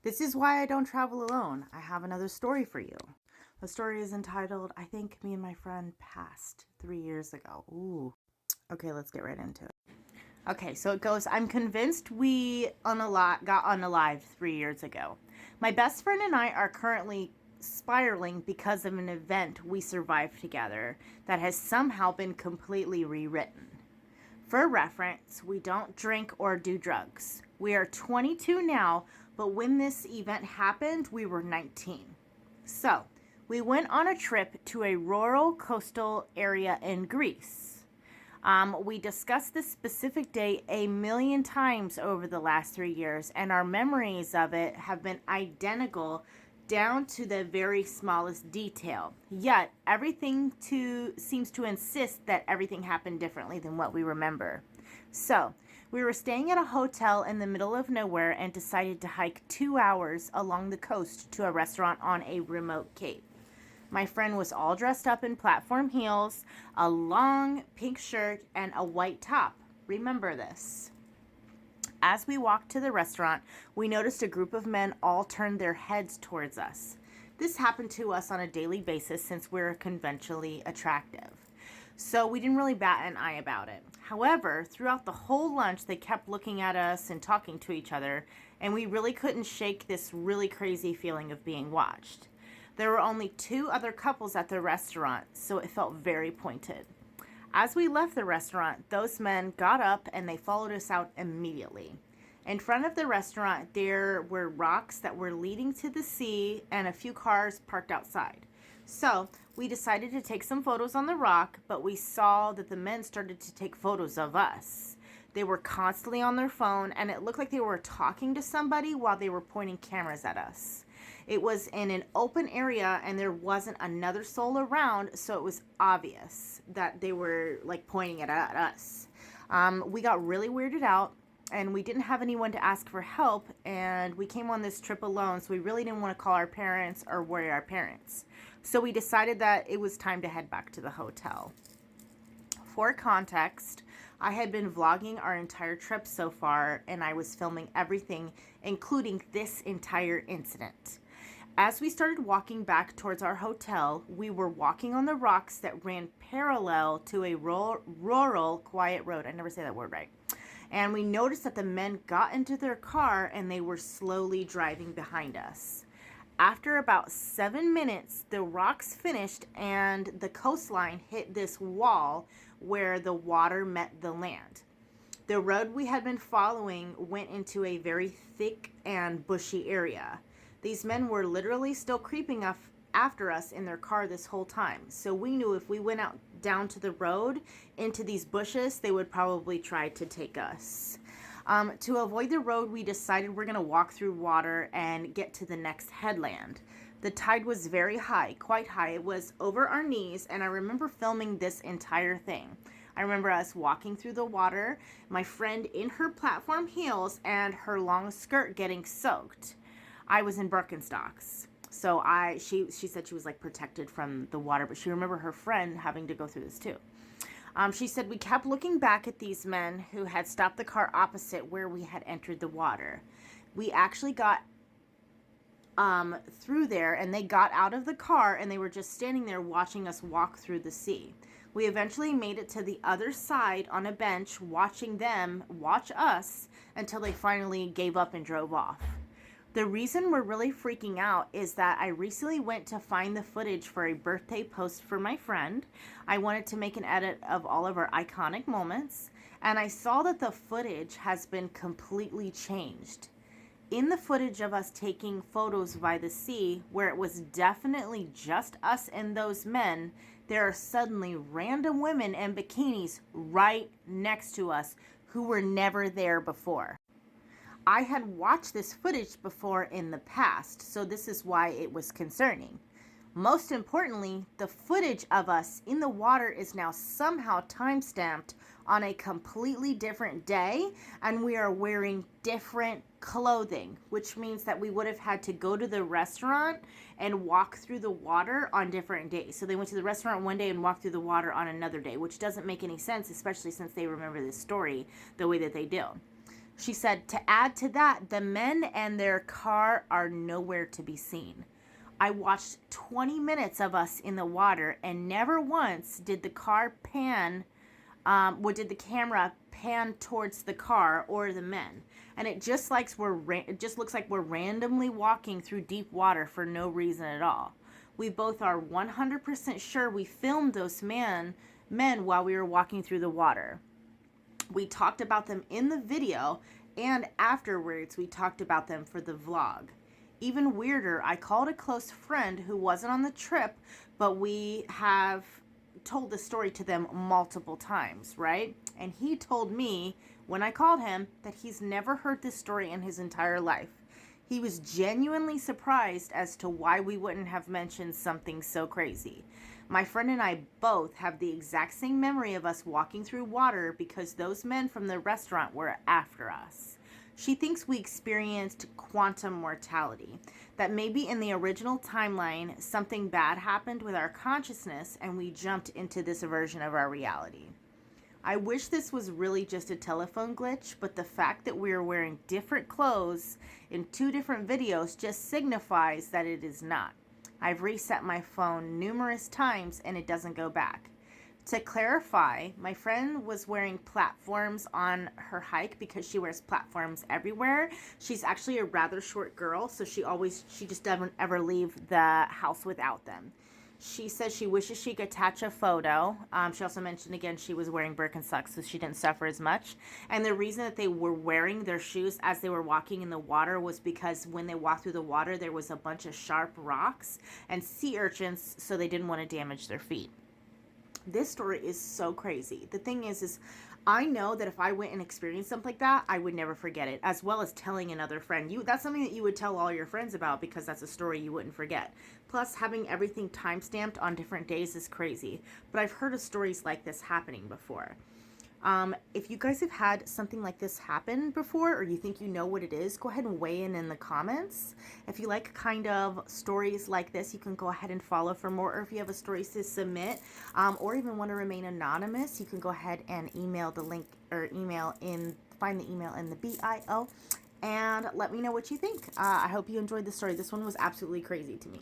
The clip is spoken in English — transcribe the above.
This is why I don't travel alone. I have another story for you. The story is entitled, I Think Me and My Friend Passed 3 years ago. Ooh. Okay, let's get right into it. Okay, so it goes, I'm convinced we got unalived 3 years ago. My best friend and I are currently spiraling because of an event we survived together that has somehow been completely rewritten. For reference, we don't drink or do drugs. We are 22 now, but when this event happened, we were 19. So, we went on a trip to a rural coastal area in Greece. We discussed this specific day a million times over the last 3 years, and our memories of it have been identical down to the very smallest detail. Yet, everything seems to insist that everything happened differently than what we remember. So, we were staying at a hotel in the middle of nowhere and decided to hike 2 hours along the coast to a restaurant on a remote cape. My friend was all dressed up in platform heels, a long pink shirt, and a white top. Remember this. As we walked to the restaurant, we noticed a group of men all turned their heads towards us. This happened to us on a daily basis since we're conventionally attractive. So we didn't really bat an eye about it. However, throughout the whole lunch, they kept looking at us and talking to each other, and we really couldn't shake this really crazy feeling of being watched. There were only 2 other couples at the restaurant, so it felt very pointed. As we left the restaurant, those men got up and they followed us out immediately. In front of the restaurant, there were rocks that were leading to the sea and a few cars parked outside. So we decided to take some photos on the rock, but we saw that the men started to take photos of us. They were constantly on their phone, and it looked like they were talking to somebody while they were pointing cameras at us. It was in an open area and there wasn't another soul around, so it was obvious that they were like pointing it at us. We got really weirded out and we didn't have anyone to ask for help, and we came on this trip alone, so we really didn't want to call our parents or worry our parents. So we decided that it was time to head back to the hotel. For context, I had been vlogging our entire trip so far, and I was filming everything, including this entire incident. As we started walking back towards our hotel, we were walking on the rocks that ran parallel to a rural quiet road. I never say that word right. And we noticed that the men got into their car and they were slowly driving behind us. After about 7 minutes, the rocks finished and the coastline hit this wall where the water met the land. The road we had been following went into a very thick and bushy area. These men were literally still creeping after us in their car this whole time. So we knew if we went out down to the road into these bushes, they would probably try to take us. To avoid the road, we decided we're going to walk through water and get to the next headland. The tide was very high, quite high. It was over our knees, and I remember filming this entire thing. I remember us walking through the water, my friend in her platform heels and her long skirt getting soaked. I was in Birkenstocks. So she said she was like protected from the water, but she remembered her friend having to go through this too. She said we kept looking back at these men who had stopped the car opposite where we had entered the water. We actually got through there, and they got out of the car and they were just standing there watching us walk through the sea. We eventually made it to the other side on a bench watching them watch us until they finally gave up and drove off. The reason we're really freaking out is that I recently went to find the footage for a birthday post for my friend. I wanted to make an edit of all of our iconic moments, and I saw that the footage has been completely changed. In the footage of us taking photos by the sea, where it was definitely just us and those men, there are suddenly random women in bikinis right next to us who were never there before. I had watched this footage before in the past, so this is why it was concerning. Most importantly, the footage of us in the water is now somehow time-stamped on a completely different day, and we are wearing different clothing, which means that we would have had to go to the restaurant and walk through the water on different days. So they went to the restaurant one day and walked through the water on another day, which doesn't make any sense, especially since they remember this story the way that they do. She said, to add to that, the men and their car are nowhere to be seen. I watched 20 minutes of us in the water, and never once did the car pan, did the camera pan towards the car or the men. And it just looks like we're randomly walking through deep water for no reason at all. We both are 100% sure we filmed those men while we were walking through the water. We talked about them in the video, and afterwards we talked about them for the vlog. Even weirder, I called a close friend who wasn't on the trip, but we have told the story to them multiple times, right? And he told me when I called him that he's never heard this story in his entire life. He was genuinely surprised as to why we wouldn't have mentioned something so crazy. My friend and I both have the exact same memory of us walking through water because those men from the restaurant were after us. She thinks we experienced quantum mortality, that maybe in the original timeline, something bad happened with our consciousness and we jumped into this version of our reality. I wish this was really just a telephone glitch, but the fact that we are wearing different clothes in 2 different videos just signifies that it is not. I've reset my phone numerous times and it doesn't go back. To clarify, my friend was wearing platforms on her hike because she wears platforms everywhere. She's actually a rather short girl, so she just doesn't ever leave the house without them. She says she wishes she could attach a photo. She also mentioned again she was wearing Birkenstocks, so she didn't suffer as much. And the reason that they were wearing their shoes as they were walking in the water was because when they walked through the water, there was a bunch of sharp rocks and sea urchins, so they didn't want to damage their feet. This story is so crazy. The thing is I know that if I went and experienced something like that, I would never forget it, as well as telling another friend. That's something that you would tell all your friends about because that's a story you wouldn't forget. Plus, having everything time-stamped on different days is crazy. But I've heard of stories like this happening before. If you guys have had something like this happen before, or you think you know what it is, go ahead and weigh in the comments. If you like kind of stories like this, you can go ahead and follow for more. Or if you have a story to submit, or even want to remain anonymous, you can go ahead and email the link or find the email in the bio and let me know what you think. I hope you enjoyed the story. This one was absolutely crazy to me.